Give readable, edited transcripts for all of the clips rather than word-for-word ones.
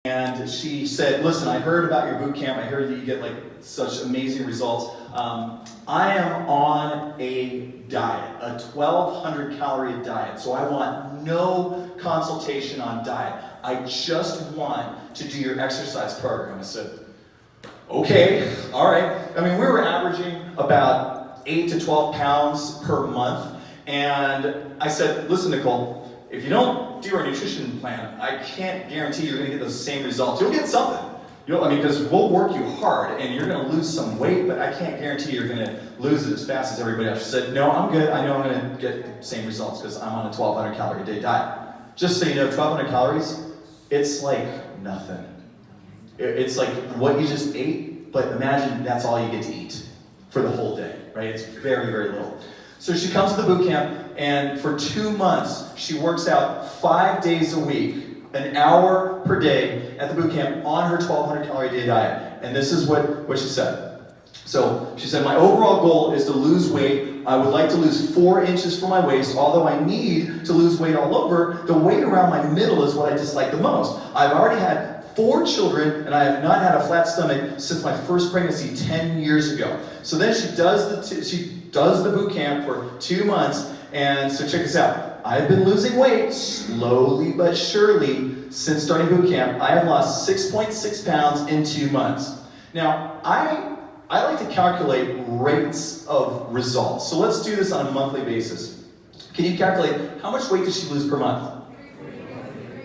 And she said, listen, I heard about your boot camp. I heard that you get like such amazing results. I am on a diet, a 1,200 calorie diet. So I want no consultation on diet. I just want to do your exercise program. I said, okay, all right. I mean, we were averaging about 8 to 12 pounds per month. And I said, listen, Nicole, if you don't do our nutrition plan, I can't guarantee you're going to get those same results. You'll get something. Because we'll work you hard and you're going to lose some weight, but I can't guarantee you're going to lose it as fast as everybody else. She said, no, I'm good. I know I'm going to get the same results because I'm on a 1,200 calorie a day diet. Just so you know, 1,200 calories, it's like nothing. It's like what you just ate, but imagine that's all you get to eat for the whole day, right? It's very, very little. So she comes to the boot camp, and for 2 months, she works out 5 days a week, an hour per day at the boot camp on her 1,200 calorie a day diet. And this is what she said. So she said, my overall goal is to lose weight. I would like to lose 4 inches from my waist, although I need to lose weight all over. The weight around my middle is what I dislike the most. I've already had 4 children, and I have not had a flat stomach since my first pregnancy 10 years ago. So then she does the boot camp for 2 months, and so check this out. I've been losing weight slowly but surely since starting boot camp. I have lost 6.6 pounds in 2 months. Now, I like to calculate rates of results. So let's do this on a monthly basis. Can you calculate how much weight did she lose per month?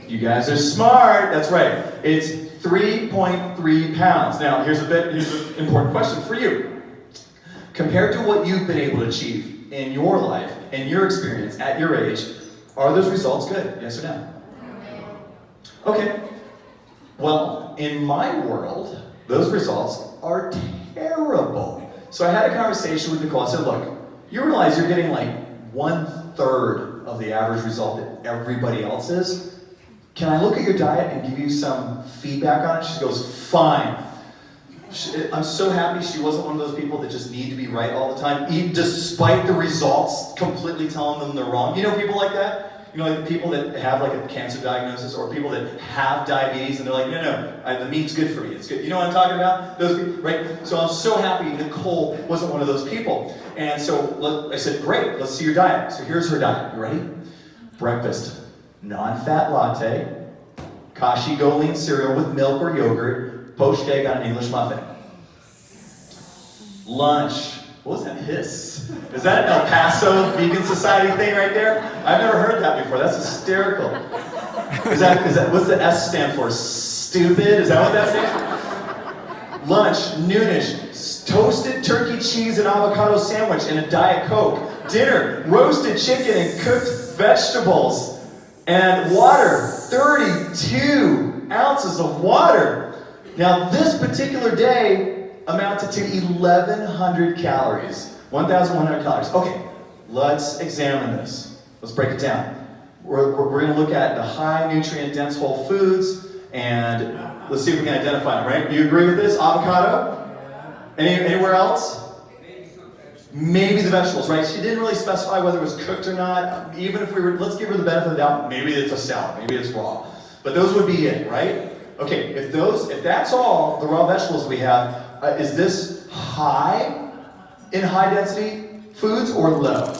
You guys are smart. That's right. It's 3.3 pounds. Now, here's an important question for you. Compared to what you've been able to achieve in your life, in your experience, at your age, are those results good? Yes or no? Okay. Well, in my world, those results are terrible. So I had a conversation with Nicole. I said, look, you realize you're getting like 1/3 of the average result that everybody else is? Can I look at your diet and give you some feedback on it? She goes, fine. I'm so happy she wasn't one of those people that just need to be right all the time, despite the results, completely telling them they're wrong. You know people like that? You know, like people that have like a cancer diagnosis or people that have diabetes and they're like, no, the meat's good for me. It's good. You know what I'm talking about? Those people, right? So I'm so happy Nicole wasn't one of those people. And so I said, great, let's see your diet. So here's her diet. You ready? Breakfast, non-fat latte, kashi goleen cereal with milk or yogurt, poached egg on an English muffin. Lunch. What was that hiss? Is that an El Paso Vegan Society thing right there? I've never heard that before. That's hysterical. Is that what's the S stand for? Stupid? Is that what that stands for? Lunch, noonish, toasted turkey cheese and avocado sandwich and a Diet Coke. Dinner, roasted chicken and cooked vegetables. And water, 32 ounces of water. Now, this particular day amounted to 1,100 calories. 1,100 calories. Okay, let's examine this. Let's break it down. We're going to look at the high nutrient-dense whole foods, and let's see if we can identify them, right? Do you agree with this? Avocado? Anywhere else? Maybe the vegetables, right? She didn't really specify whether it was cooked or not. Even if let's give her the benefit of the doubt, maybe it's a salad, maybe it's raw. But those would be it, right? Okay, if that's all the raw vegetables we have, is this high in high density foods or low?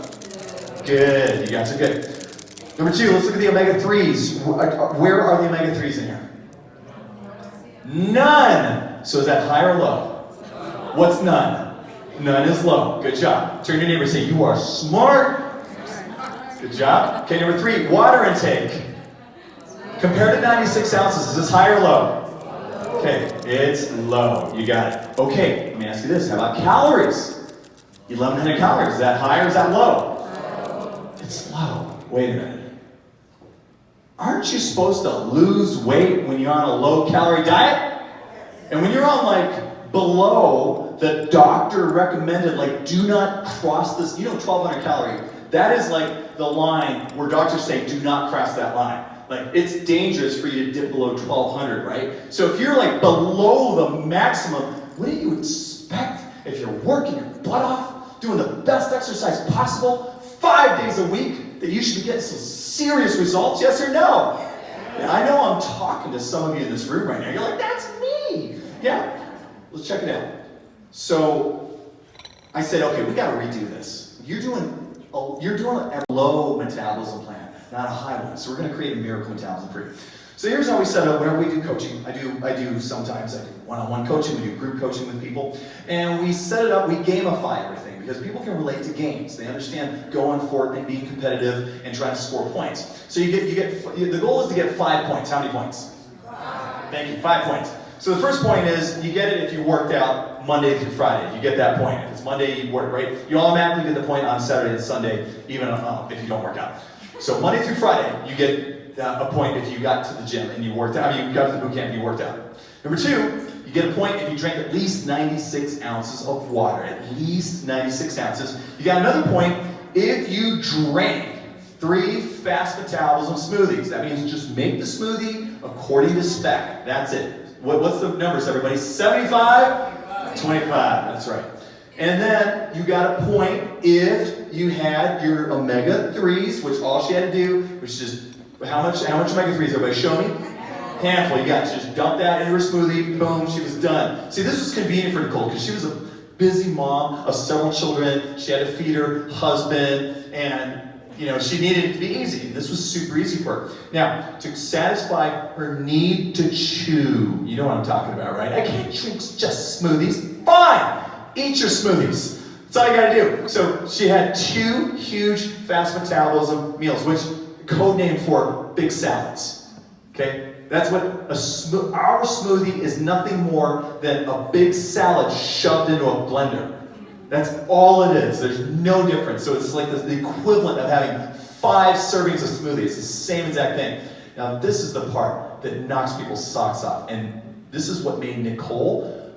Good, you guys are good. Number 2, let's look at the omega-3s. Where are the omega-3s in here? None. So is that high or low? What's none? None is low. Good job. Turn to your neighbor and say, you are smart. Good job. Okay, number 3, water intake. Compared to 96 ounces, is this high or low? Okay, it's low. You got it. Okay, let me ask you this. How about calories? 1,100 calories. Is that high or is that low? It's low. Wait a minute. Aren't you supposed to lose weight when you're on a low-calorie diet? And when you're on, like, below the doctor recommended, like, do not cross this, 1,200 calorie. That is, like, the line where doctors say, do not cross that line. Like, it's dangerous for you to dip below 1,200, right? So if you're like below the maximum, what do you expect if you're working your butt off, doing the best exercise possible, 5 days a week, that you should be getting some serious results, yes or no? Yeah, I know I'm talking to some of you in this room right now. You're like, that's me. Yeah, let's check it out. So I said, okay, we got to redo this. You're doing a low metabolism plan, not a high one. So we're going to create a miracle metabolism for you. So here's how we set up whenever we do coaching. I do sometimes one-on-one coaching, we do group coaching with people, and we set it up, we gamify everything because people can relate to games. They understand going for it and being competitive and trying to score points. So the goal is to get 5 points. How many points? 5. Thank you, 5 points. So the first point is you get it if you worked out Monday through Friday. You get that point. If it's Monday, you work, right? You automatically get the point on Saturday and Sunday, even if you don't work out. So Monday through Friday, you get a point if you got to the gym and you worked out. I mean, you got to the boot camp and you worked out. Number 2, you get a point if you drank at least 96 ounces of water. At least 96 ounces. You got another point if you drank 3 fast metabolism smoothies. That means just make the smoothie according to spec. That's it. What's the numbers, everybody? 75? 25. That's right. And then you got a point if you had your omega-3s, which all she had to do, which is just, how much omega-3s, everybody? Show me. Handful. You got it. Just dump that into her smoothie. Boom. She was done. See, this was convenient for Nicole because she was a busy mom of several children. She had to feed her husband, and she needed it to be easy. This was super easy for her. Now, to satisfy her need to chew, you know what I'm talking about, right? I can't drink just smoothies. Fine. Eat your smoothies. That's all you gotta do. So she had 2 huge fast metabolism meals, which code name for big salads. Okay? That's what our smoothie is, nothing more than a big salad shoved into a blender. That's all it is. There's no difference. So it's like the equivalent of having 5 servings of smoothie. It's the same exact thing. Now this is the part that knocks people's socks off. And this is what made Nicole,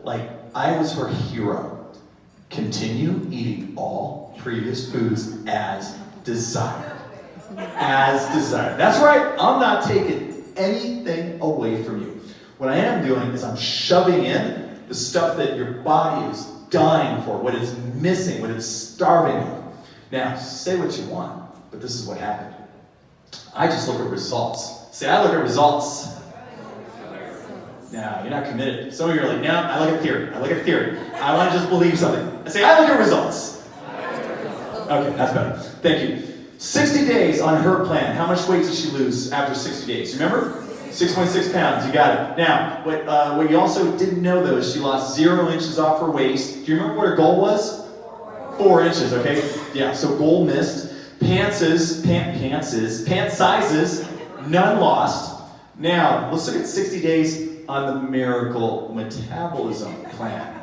I was her hero. Continue eating all previous foods as desired. As desired. That's right. I'm not taking anything away from you. What I am doing is I'm shoving in the stuff that your body is dying for, what it's missing, what it's starving of. Now, say what you want, but this is what happened. I just look at results. Say, I look at results. No, you're not committed. Some of you are like, no, I look at theory. I look at theory. I want to just believe something. I say, I look at results. Okay, that's better. Thank you. 60 days on her plan. How much weight did she lose after 60 days? Remember? 6.6 pounds. You got it. Now, what you also didn't know, though, is she lost 0 inches off her waist. Do you remember what her goal was? 4 inches, okay? Yeah, so goal missed. Pant sizes, none lost. Now, let's look at 60 days on the miracle metabolism plan.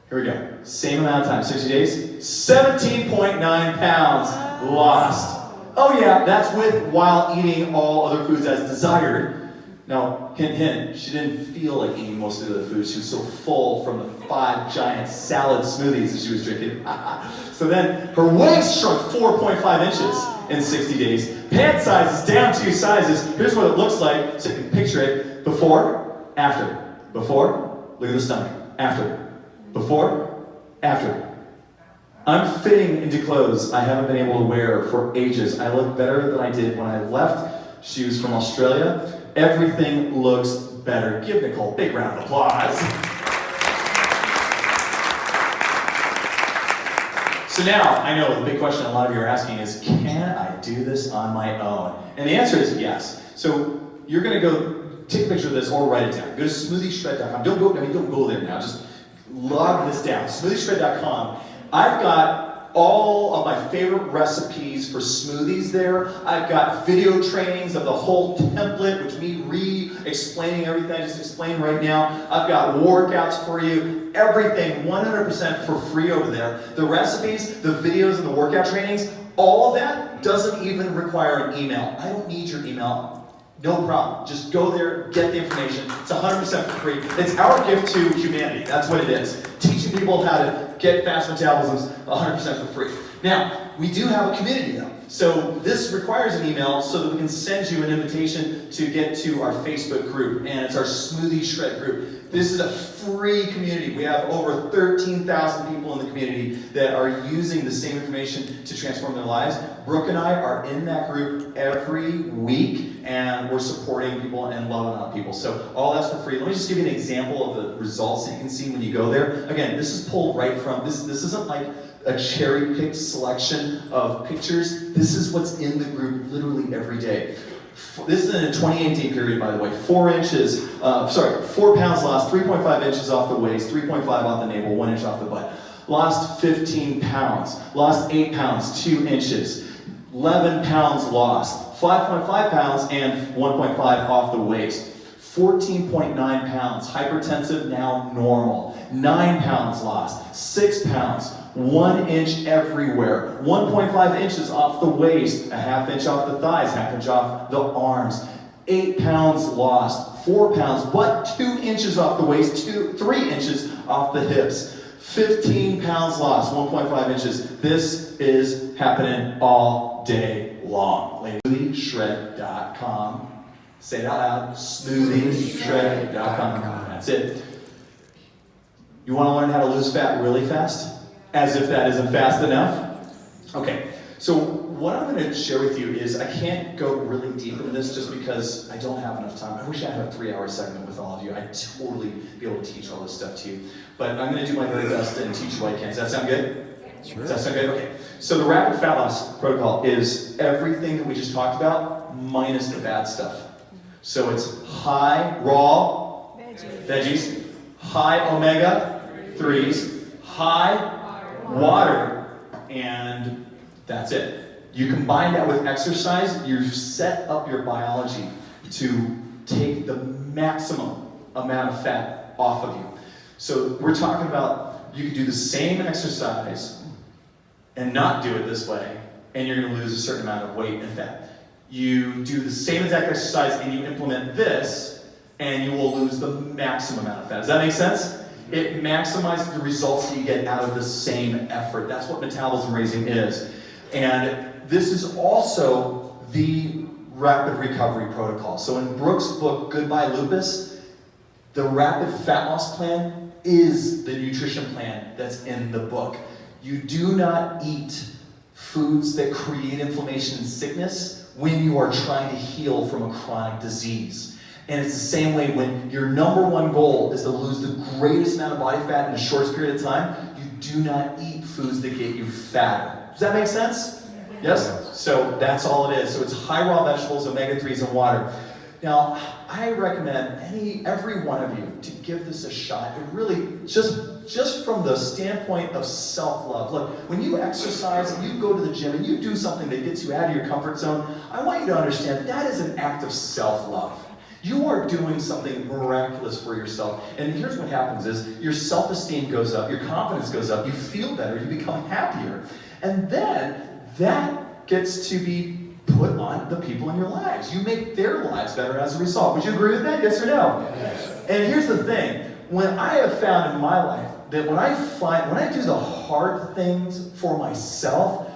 Here we go. Same amount of time, 60 days. 17.9 pounds lost. Oh yeah, that's while eating all other foods as desired. Now, hint, hint, she didn't feel like eating most of the food. She was so full from the 5 giant salad smoothies that she was drinking. So then her waist shrunk 4.5 inches in 60 days. Pant size is down 2 sizes. Here's what it looks like, so you can picture it. Before, after. Before, look at the stomach. After. Before, after. I'm fitting into clothes I haven't been able to wear for ages. I look better than I did when I left. She was from Australia. Everything looks better. Give Nicole a big round of applause. So now, I know the big question a lot of you are asking is, can I do this on my own? And the answer is yes. So you're going to go take a picture of this or write it down. Go to smoothieshred.com. Don't go there now. Just log this down. Smoothieshred.com. I've got all of my favorite recipes for smoothies there. I've got video trainings of the whole template, which me re-explaining everything I just explained right now. I've got workouts for you. Everything 100% for free over there. The recipes, the videos, and the workout trainings, all of that doesn't even require an email. I don't need your email. No problem. Just go there, get the information. It's 100% for free. It's our gift to humanity. That's what it is. Teaching people how to get fast metabolisms 100% for free. Now, we do have a community though. So this requires an email so that we can send you an invitation to get to our Facebook group, and it's our Smoothie Shred group. This is a free community. We have over 13,000 people in the community that are using the same information to transform their lives. Brooke and I are in that group every week, and we're supporting people and loving on people. So all that's for free. Let me just give you an example of the results that you can see when you go there. Again, this is pulled right from, this isn't like a cherry-picked selection of pictures. This is what's in the group literally every day. This is in a 28-day period, by the way. 4 pounds lost, 3.5 inches off the waist, 3.5 off the navel, 1 inch off the butt. Lost 15 pounds, lost 8 pounds, 2 inches. 11 pounds lost, 5.5 pounds and 1.5 off the waist. 14.9 pounds, hypertensive, now normal. 9 pounds lost, 6 pounds, 1 inch everywhere, 1.5 inches off the waist, a half inch off the thighs, half inch off the arms. 8 pounds lost, 4 pounds, but 2 inches off the waist, 3 inches off the hips. 15 pounds lost, 1.5 inches. This is happening all day long. SmoothieShred.com. Say it out loud. SmoothieShred.com. That's it. You want to learn how to lose fat really fast? As if that isn't fast enough? Okay, so what I'm going to share with you is, I can't go really deep into this just because I don't have enough time. I wish I had a 3-hour segment with all of you. I'd totally be able to teach all this stuff to you. But I'm going to do my very best and teach you what I can. Does that sound good? Sure. Does that sound good? Okay. So the rapid fat loss protocol is everything that we just talked about minus the bad stuff. So it's high raw veggies, high omega-3s, high water, and that's it. You combine that with exercise, you've set up your biology to take the maximum amount of fat off of you. So we're talking about, you could do the same exercise and not do it this way, and you're going to lose a certain amount of weight and fat. You do the same exact exercise and you implement this, and you will lose the maximum amount of fat. Does that make sense? It maximizes the results that you get out of the same effort. That's what metabolism raising is. And this is also the rapid recovery protocol. So in Brooks' book, Goodbye Lupus, the rapid fat loss plan is the nutrition plan that's in the book. You do not eat foods that create inflammation and sickness when you are trying to heal from a chronic disease. And it's the same way when your number one goal is to lose the greatest amount of body fat in the shortest period of time, you do not eat foods that get you fatter. Does that make sense? Yes? So that's all it is. So it's high raw vegetables, omega-3s, and water. Now, I recommend every one of you to give this a shot. It really, just from the standpoint of self-love. Look, when you exercise and you go to the gym and you do something that gets you out of your comfort zone, I want you to understand that is an act of self-love. You are doing something miraculous for yourself. And here's what happens is your self-esteem goes up, your confidence goes up, you feel better, you become happier. And then that gets to be put on the people in your lives. You make their lives better as a result. Would you agree with that? Yes or no? Yes. And here's the thing. When I have found in my life that when I do the hard things for myself,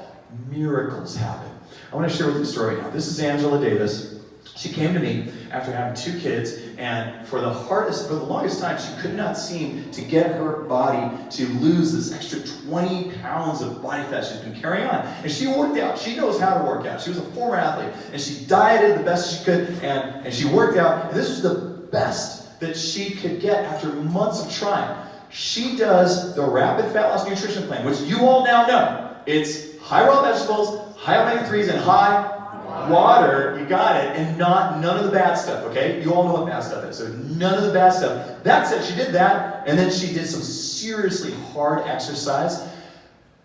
miracles happen. I want to share with you a story now. This is Angela Davis. She came to me after having 2 kids, and for the longest time, she could not seem to get her body to lose this extra 20 pounds of body fat she's been carrying on. And she worked out. She knows how to work out. She was a former athlete, and she dieted the best she could, and she worked out. And this was the best that she could get after months of trying. She does the Rapid Fat Loss Nutrition Plan, which you all now know. It's high raw vegetables, high omega-3s, and high water, you got it, and none of the bad stuff, okay? You all know what bad stuff is, so none of the bad stuff. That said, she did that, and then she did some seriously hard exercise.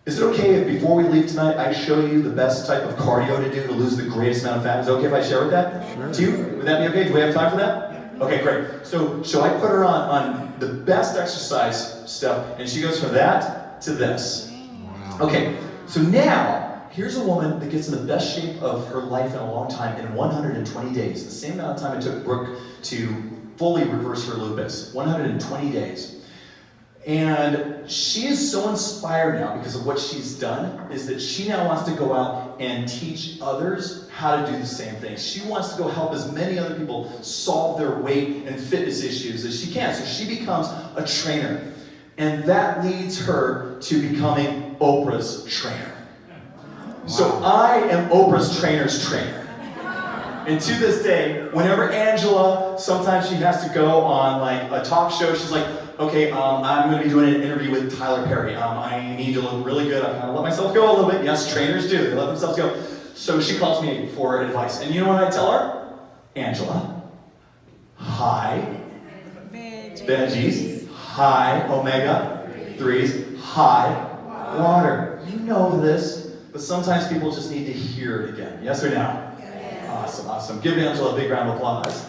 Is it okay if before we leave tonight, I show you the best type of cardio to do to lose the greatest amount of fat? Is it okay if I share with that? Sure. To you? Would that be okay? Do we have time for that? Okay, great. So I put her on the best exercise stuff, and she goes from that to this. Wow. Okay, so now, here's a woman that gets in the best shape of her life in a long time in 120 days. The same amount of time it took Brooke to fully reverse her lupus. 120 days. And she is so inspired now because of what she's done, is that she now wants to go out and teach others how to do the same thing. She wants to go help as many other people solve their weight and fitness issues as she can. So she becomes a trainer. And that leads her to becoming Oprah's trainer. So I am Oprah's trainer's trainer. And to this day, whenever Angela, sometimes she has to go on like a talk show, she's like, okay, I'm going to be doing an interview with Tyler Perry. I need to look really good. I kind of let myself go a little bit. Yes, trainers do. They let themselves go. So she calls me for advice. And you know what I tell her? Angela, high veggies, high omega-3s, high water. You know this, but sometimes people just need to hear it again. Yes or no? Awesome, awesome. Give Angela a big round of applause.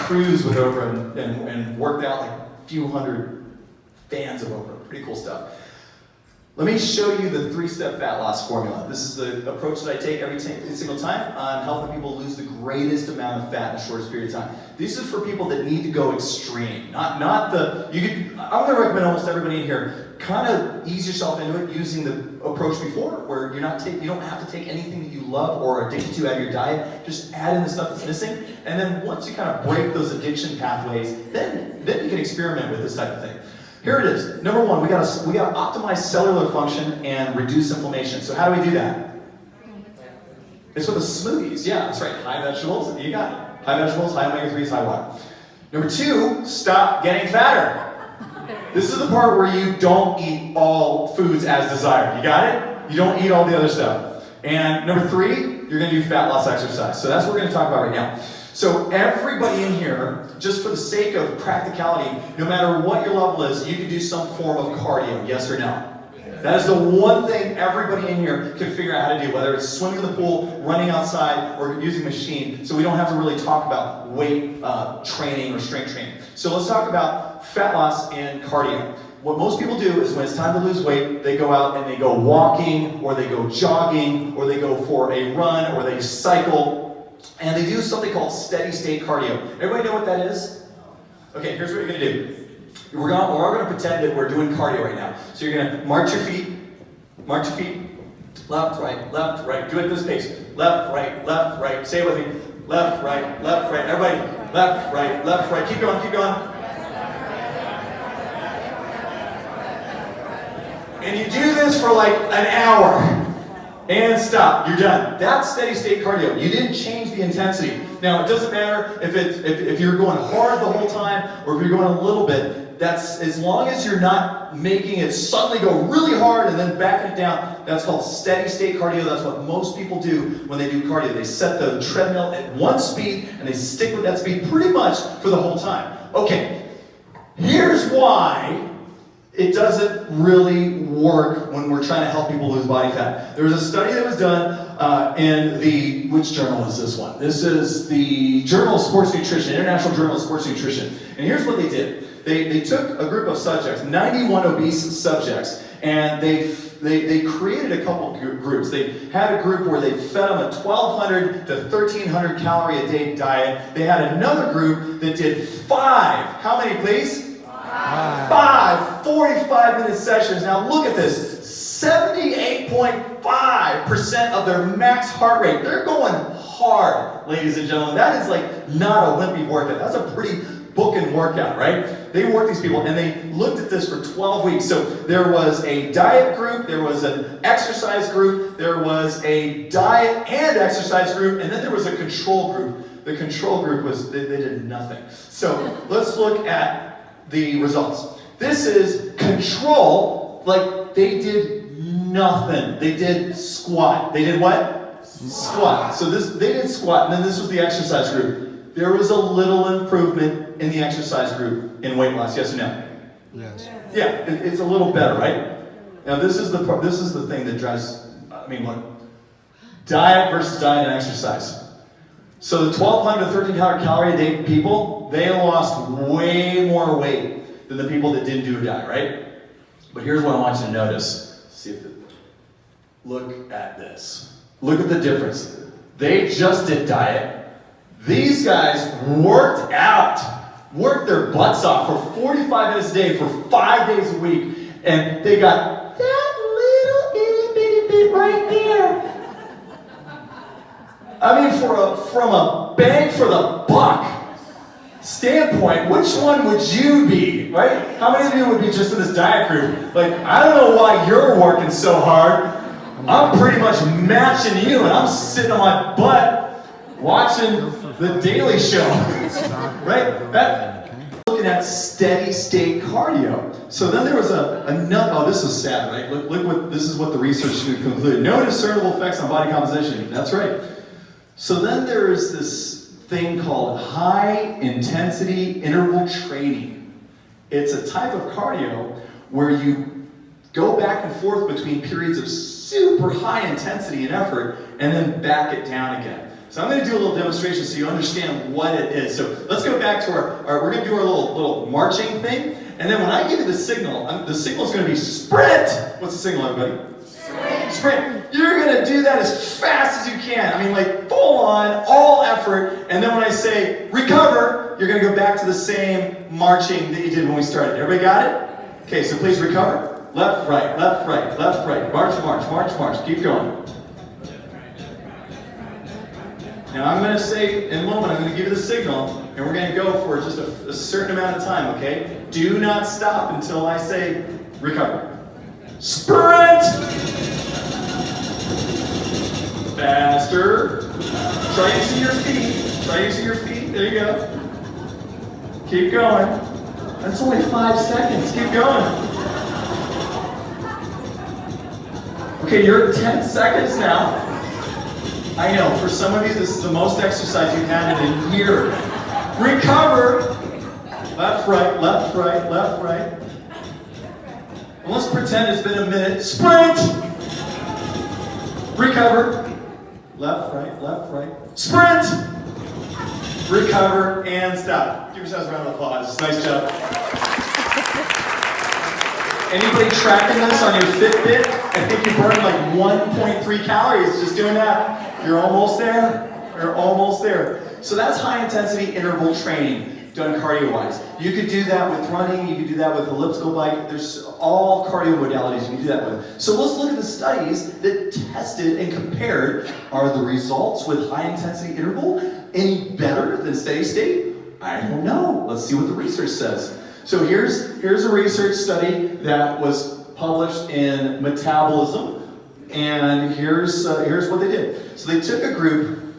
Cruise with Oprah and worked out like a few hundred fans of Oprah. Pretty cool stuff. Let me show you the 3-step fat loss formula. This is the approach that I take every single time on helping people lose the greatest amount of fat in the shortest period of time. This is for people that need to go extreme. I'm going to recommend almost everybody in here kind of ease yourself into it using the approach before, where you don't have to take anything that you love or are addicted to out of your diet. Just add in the stuff that's missing, and then once you kind of break those addiction pathways, then you can experiment with this type of thing. Here it is. Number one, we got to optimize cellular function and reduce inflammation. So how do we do that? It's with the smoothies. Yeah, that's right. High vegetables. You got it. High vegetables, high omega-3s, high water. Number two, stop getting fatter. This is the part where you don't eat all foods as desired. You got it? You don't eat all the other stuff. And number three, you're going to do fat loss exercise. So that's what we're going to talk about right now. So everybody in here, just for the sake of practicality, no matter what your level is, you can do some form of cardio, yes or no? That is the one thing everybody in here can figure out how to do, whether it's swimming in the pool, running outside, or using a machine, so we don't have to really talk about weight training or strength training. So let's talk about fat loss and cardio. What most people do is when it's time to lose weight, they go out and they go walking, or they go jogging, or they go for a run, or they cycle, and they do something called steady state cardio. Everybody know what that is? Okay, here's what you're going to do. We're all going to pretend that we're doing cardio right now. So you're going to march your feet, left, right. Do it this pace. Left, right. Say it with me. Left, right. Everybody, left, right. Keep going. And you do this for like an hour. And stop. You're done. That's steady state cardio. You didn't change the intensity. Now, it doesn't matter if you're going hard the whole time or if you're going a little bit. That's as long as you're not making it suddenly go really hard and then backing it down. That's called steady state cardio. That's what most people do when they do cardio. They set the treadmill at one speed and they stick with that speed pretty much for the whole time. Okay, here's why it doesn't really work when we're trying to help people lose body fat. There was a study that was done in which journal is this one? This is the Journal of Sports Nutrition, International Journal of Sports Nutrition. And here's what they did. They took a group of subjects, 91 obese subjects, and they created a couple groups. They had a group where they fed them a 1,200 to 1,300 calorie a day diet. They had another group that did 5. How many, please? 5 45-minute sessions. Now look at this. 78.5% of their max heart rate. They're going hard, ladies and gentlemen. That is like not a wimpy workout. That's a pretty booking workout, right? They worked these people and they looked at this for 12 weeks. So there was a diet group, there was an exercise group, there was a diet and exercise group, and then there was a control group. The control group was, they did nothing. So let's look at the results. This is control, like they did nothing. They did squat. They did what? Squat. So they did squat, and then this was the exercise group. There was a little improvement in the exercise group in weight loss, yes or no? Yes. Yeah, it's a little better, right? Now this is the thing that drives, look, diet versus diet and exercise. So the 1,200 to 1,300 calorie a day people, they lost way more weight than the people that didn't do a diet, right? But here's what I want you to notice. Look at this. Look at the difference. They just did diet. These guys worked their butts off for 45 minutes a day for 5 days a week, and they got that little itty bitty bit right there. From a bang for the buck standpoint, which one would you be, right? How many of you would be just in this diet group? Like, I don't know why you're working so hard, I'm pretty much matching you, and I'm sitting on my butt watching the Daily Show, right? Looking at steady state cardio. So then there was oh, this is sad, right? Look what, this is what the research concluded. No discernible effects on body composition. That's right. So then there is this thing called high intensity interval training. It's a type of cardio where you go back and forth between periods of super high intensity and effort and then back it down again. So I'm going to do a little demonstration so you understand what it is. So let's go back to we're going to do our little marching thing. And then when I give you the signal is going to be sprint. What's the signal, everybody? Sprint. Sprint. You're going to do that as fast as you can. I mean, like full on, all effort. And then when I say recover, you're going to go back to the same marching that you did when we started. Everybody got it? Okay, so please recover. Left, right, left, right, left, right. March, march, march, march. Keep going. Now I'm going to say, in a moment, I'm going to give you the signal, and we're going to go for just a certain amount of time, okay? Do not stop until I say recover. Sprint! Faster. Try using your feet. Try using your feet. There you go. Keep going. That's only 5 seconds. Keep going. Okay, you're at 10 seconds now. I know, for some of you, this is the most exercise you've had in a year. Recover. Left, right, left, right, left, right. And let's pretend it's been a minute. Sprint. Recover. Left, right. Sprint. Recover and stop. Give yourselves a round of applause. Nice job. Anybody tracking this on your Fitbit? I think you burned like 1.3 calories just doing that. You're almost there. You're almost there. So that's high intensity interval training done cardio-wise. You could do that with running. You could do that with elliptical bike. There's all cardio modalities you can do that with. So let's look at the studies that tested and compared. Are the results with high intensity interval any better than steady state? I don't know. Let's see what the research says. So here's a research study that was published in Metabolism, and here's what they did. So they took a group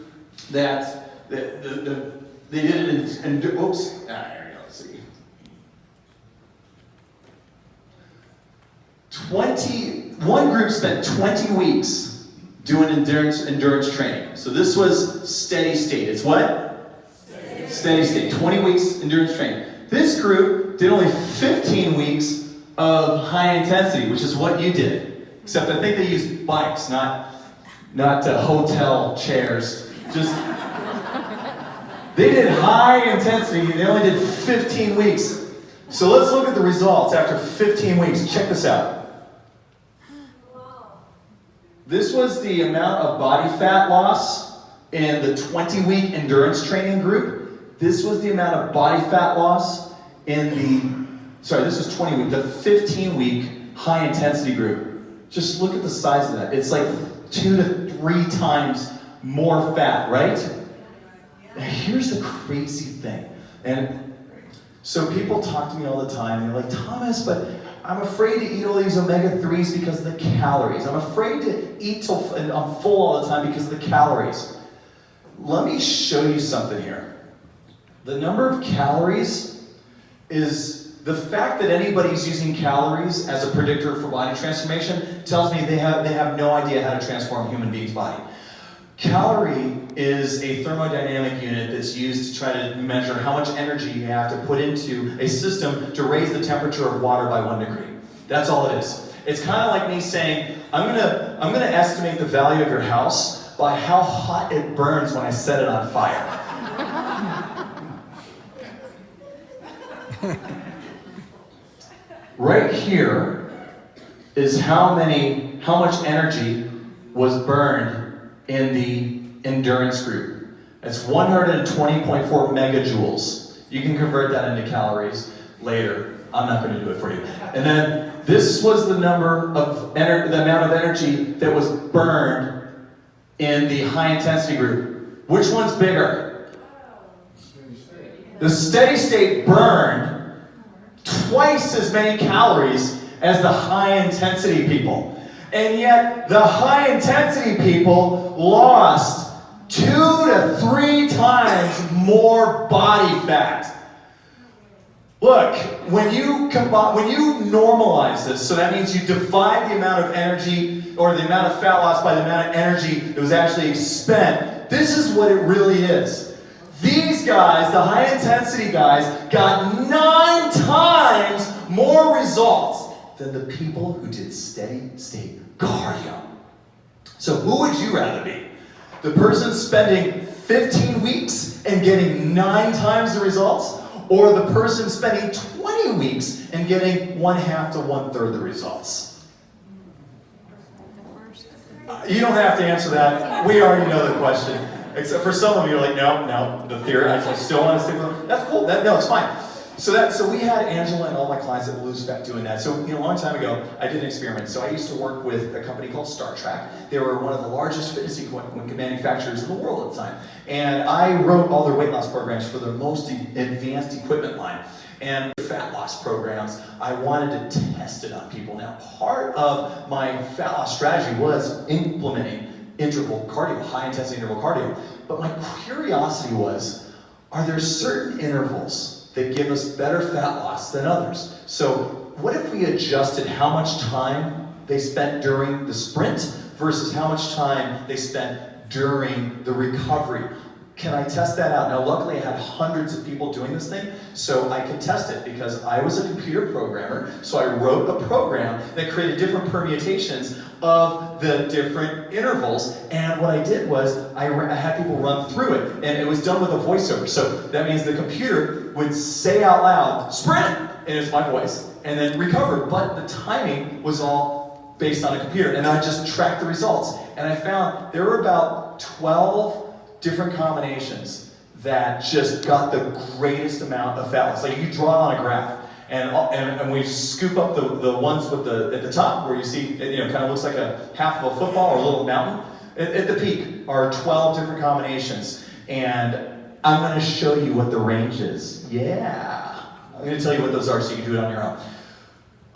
that they did it in oops, there we go. Let's see. 1 group spent 20 weeks doing endurance training. So this was steady state. It's what? Steady state. 20 weeks endurance training. This group did only 15 weeks of high intensity, which is what you did. Except I think they used bikes, not hotel chairs. Just they did high intensity. They only did 15 weeks. So let's look at the results after 15 weeks. Check this out. This was the amount of body fat loss in the 20-week endurance training group. This was the amount of body fat loss in this was 20 week, the 15-week high intensity group. Just look at the size of that. It's like 2 to 3 times more fat, right? Now here's the crazy thing. And so people talk to me all the time, and they're like, Thomas, but I'm afraid to eat all these omega-3s because of the calories. I'm afraid to eat till I'm full all the time because of the calories. Let me show you something here. The number of calories is the fact that anybody's using calories as a predictor for body transformation tells me they have no idea how to transform a human being's body. Calorie is a thermodynamic unit that's used to try to measure how much energy you have to put into a system to raise the temperature of water by 1 degree. That's all it is. It's kind of like me saying, I'm gonna estimate the value of your house by how hot it burns when I set it on fire. Right here is how much energy was burned in the endurance group. It's 120.4 megajoules. You can convert that into calories later. I'm not going to do it for you. And then this was the amount of energy that was burned in the high intensity group. Which one's bigger? The steady state burned twice as many calories as the high intensity people. And yet, the high-intensity people lost 2 to 3 times more body fat. Look, when you normalize this, so that means you divide the amount of energy or the amount of fat loss by the amount of energy that was actually spent, this is what it really is. These guys, the high-intensity guys, got 9 times more results than the people who did steady-state cardio. So who would you rather be? The person spending 15 weeks and getting 9 times the results? Or the person spending 20 weeks and getting 1/2 to 1/3 the results? You don't have to answer that. We already know the question. Except for some of you are like, no, the theory, I still want to stick with them. That's cool. No, it's fine. So we had Angela and all my clients that lose fat doing that. So a long time ago, I did an experiment. So I used to work with a company called Star Trek. They were one of the largest fitness equipment manufacturers in the world at the time. And I wrote all their weight loss programs for their most advanced equipment line. And fat loss programs, I wanted to test it on people. Now, part of my fat loss strategy was implementing interval cardio, high intensity interval cardio. But my curiosity was, are there certain intervals that give us better fat loss than others? So what if we adjusted how much time they spent during the sprint versus how much time they spent during the recovery? Can I test that out? Now, luckily, I had hundreds of people doing this thing, so I could test it because I was a computer programmer, so I wrote a program that created different permutations of the different intervals, and what I did was I had people run through it, and it was done with a voiceover. So that means the computer would say out loud, sprint, and it's my voice, and then recover, but the timing was all based on a computer, and I just tracked the results, and I found there were about 12 different combinations that just got the greatest amount of fat loss. Like you draw it on a graph, and we scoop up the ones with at the top where you see it, kind of looks like a half of a football or a little mountain. At the peak are 12 different combinations, and I'm going to show you what the range is. Yeah, I'm going to tell you what those are so you can do it on your own.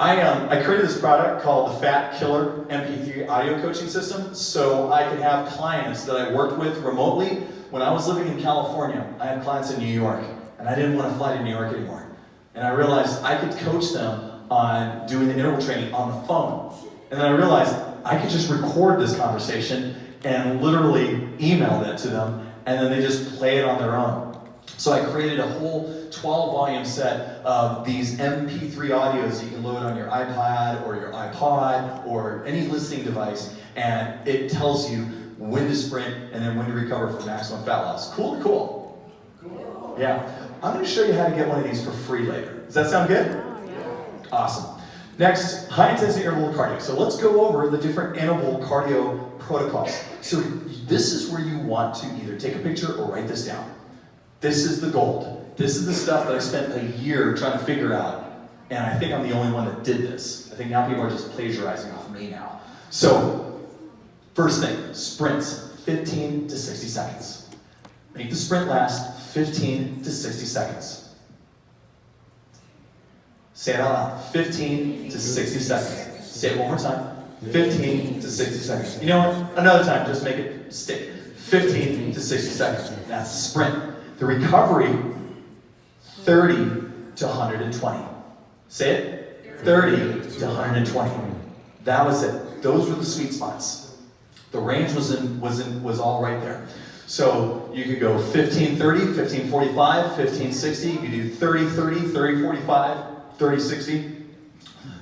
I created this product called the Fat Killer MP3 audio coaching system so I could have clients that I worked with remotely. When I was living in California, I had clients in New York, and I didn't want to fly to New York anymore. And I realized I could coach them on doing the interval training on the phone. And then I realized I could just record this conversation and literally email it to them, and then they just play it on their own. So I created a whole 12-volume set of these MP3 audios you can load on your iPad or your iPod or any listening device, and it tells you when to sprint and then when to recover for maximum fat loss. Cool? Yeah. I'm going to show you how to get one of these for free later. Does that sound good? Yeah. Awesome. Next, high-intensity interval cardio. So let's go over the different interval cardio protocols. So this is where you want to either take a picture or write this down. This is the gold. This is the stuff that I spent a year trying to figure out, and I think I'm the only one that did this. I think now people are just plagiarizing off of me now. So, first thing, sprints, 15 to 60 seconds. Make the sprint last 15 to 60 seconds. Say it out loud, 15 to 60 seconds. Say it one more time, 15 to 60 seconds. You know what, another time, just make it stick. 15 to 60 seconds, that's the sprint. The recovery, 30 to 120. Say it, 30 to 120. That was it. Those were the sweet spots. The range was all right there. So you could go 15:30, 15:45, 15:60. You could do 30:30, 30:45, 30:60.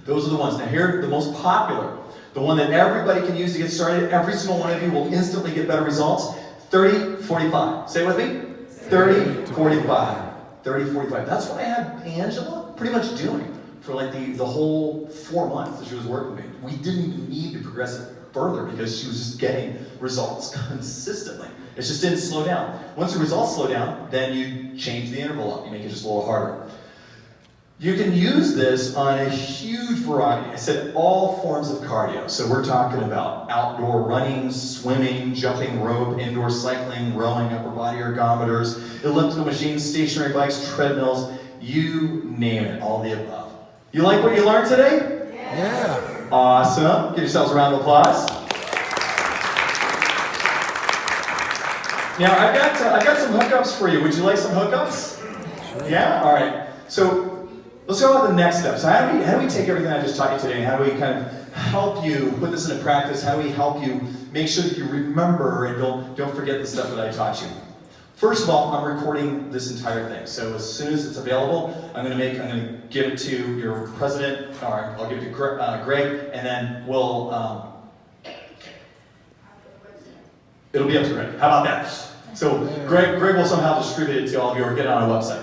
Those are the ones. Now here, the most popular, the one that everybody can use to get started. Every single one of you will instantly get better results. 30:45. Say it with me. 30:45. 30:45. That's what I had Angela pretty much doing for like the whole 4 months that she was working with me. We didn't even need to progress it further because she was just getting results consistently. It just didn't slow down. Once the results slow down, then you change the interval up. You make it just a little harder. You can use this on a huge variety. I said all forms of cardio. So we're talking about outdoor running, swimming, jumping rope, indoor cycling, rowing, upper body ergometers, elliptical machines, stationary bikes, treadmills, you name it, all the above. You like what you learned today? Yeah. Awesome. Give yourselves a round of applause. Now, I've got some hookups for you. Would you like some hookups? Sure. Yeah? All right. So, let's go on to the next step. So how do we take everything I just taught you today, and how do we kind of help you put this into practice? How do we help you make sure that you remember and don't forget the stuff that I taught you? First of all, I'm recording this entire thing. So as soon as it's available, I'm going to give it to your president, or I'll give it to Greg, and then we'll, it'll be up to Greg. How about that? So Greg will somehow distribute it to all of you or get it on our website.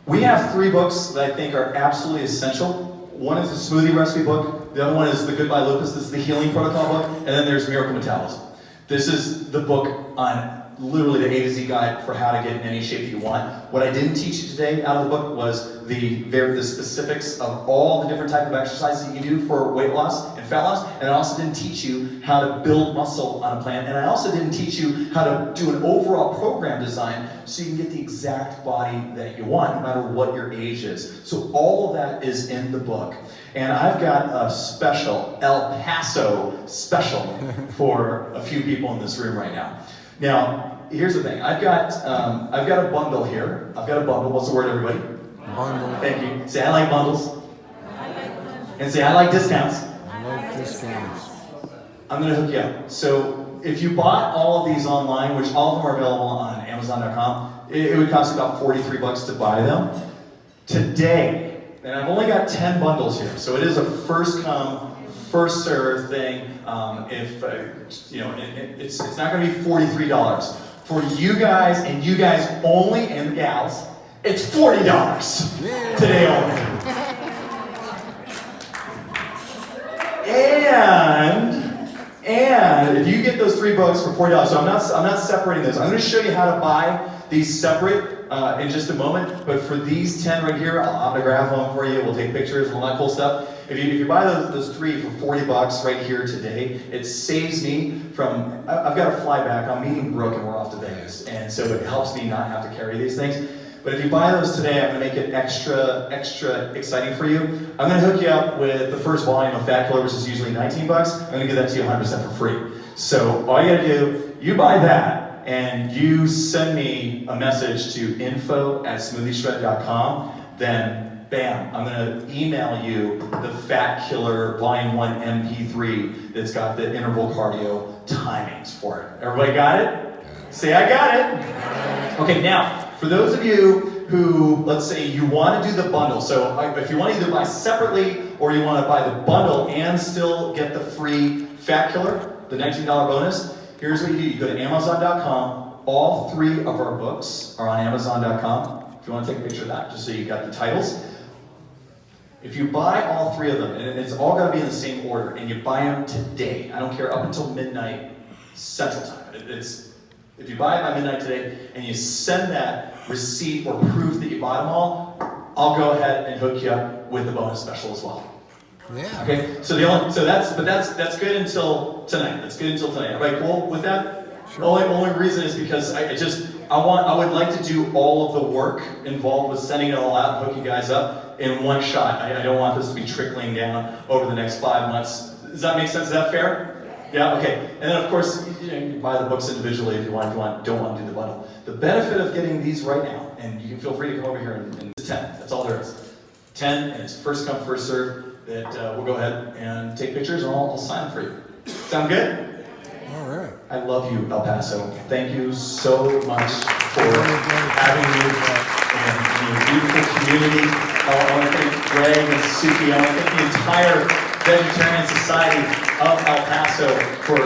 We have 3 books that I think are absolutely essential. One is the smoothie recipe book. The other one is the Goodbye Lupus. This is the healing protocol book. And then there's Miracle Metabolism. This is the book on literally the A to Z guide for how to get in any shape that you want. What I didn't teach you today out of the book was the specifics of all the different types of exercises that you do for weight loss and fat loss. And I also didn't teach you how to build muscle on a plan. And I also didn't teach you how to do an overall program design so you can get the exact body that you want, no matter what your age is. So all of that is in the book. And I've got a special, El Paso special for a few people in this room right now. Now, here's the thing. I've got a bundle here. I've got a bundle. What's the word, everybody? Bundle. Thank you. Say, I like bundles. And say, I like discounts. I like discounts. I'm going to hook you up. So, if you bought all of these online, which all of them are available on Amazon.com, it would cost about $43 to buy them. Today, and I've only got 10 bundles here, so it is a first come, first serve thing. It's not going to be $43 for you guys and you guys only, and the gals. It's $40 today only. And if you get those 3 books for $40, so I'm not separating those. I'm going to show you how to buy these separate in just a moment. But for these 10 right here, I'll autograph them for you. We'll take pictures and all that cool stuff. If you buy those 3 for $40 right here today, it saves me from. I've got to fly back. I'm meeting Brooke and we're off to Vegas, and so it helps me not have to carry these things. But if you buy those today, I'm going to make it extra exciting for you. I'm going to hook you up with the first volume of Fat Killer, which is usually $19. I'm going to give that to you 100% for free. So all you got to do, you buy that, and you send me a message to info@smoothieshred.com, then bam, I'm going to email you the Fat Killer Volume 1 MP3 that's got the interval cardio timings for it. Everybody got it? Say, I got it. Okay, now, for those of you who, let's say you want to do the bundle, so if you want to either buy separately or you want to buy the bundle and still get the free Fat Killer, the $19 bonus, here's what you do. You go to Amazon.com. All 3 of our books are on Amazon.com. If you want to take a picture of that, just so you got the titles. If you buy all 3 of them, and it's all got to be in the same order, and you buy them today, I don't care, up until midnight Central Time. If you buy it by midnight today, and you send that receipt or proof that you bought them all, I'll go ahead and hook you up with the bonus special as well. Yeah. Okay. So that's good until tonight. That's good until tonight. Everybody cool with that? Sure. Only reason is because I would like to do all of the work involved with sending it all out and hook you guys up in one shot. I don't want this to be trickling down over the next 5 months. Does that make sense? Is that fair? Yeah, okay. And then of course, you can buy the books individually if you don't want to do the bundle. The benefit of getting these right now, and you can feel free to come over here and it's 10. That's all there is. 10, and it's first come, first serve, that we'll go ahead and take pictures and I'll sign them for you. Sound good? All right. I love you, El Paso. Thank you so much for having me in your beautiful community. I want to thank Greg and Suki. I want to thank the entire Vegetarian Society of El Paso for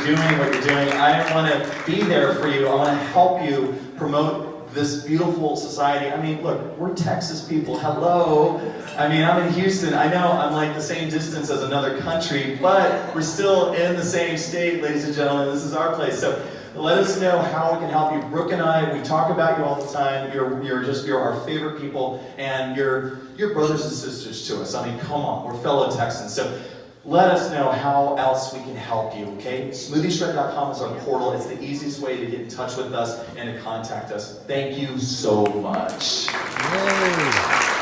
doing what you're doing. I want to be there for you. I want to help you promote this beautiful society. I mean, look, we're Texas people. Hello. I mean, I'm in Houston. I know I'm like the same distance as another country, but we're still in the same state, ladies and gentlemen. This is our place. So let us know how we can help you. Brooke and I, we talk about you all the time. You're our favorite people, and you're brothers and sisters to us. I mean, come on, we're fellow Texans. So let us know how else we can help you, okay? SmoothieShred.com is our portal. It's the easiest way to get in touch with us and to contact us. Thank you so much. Yay.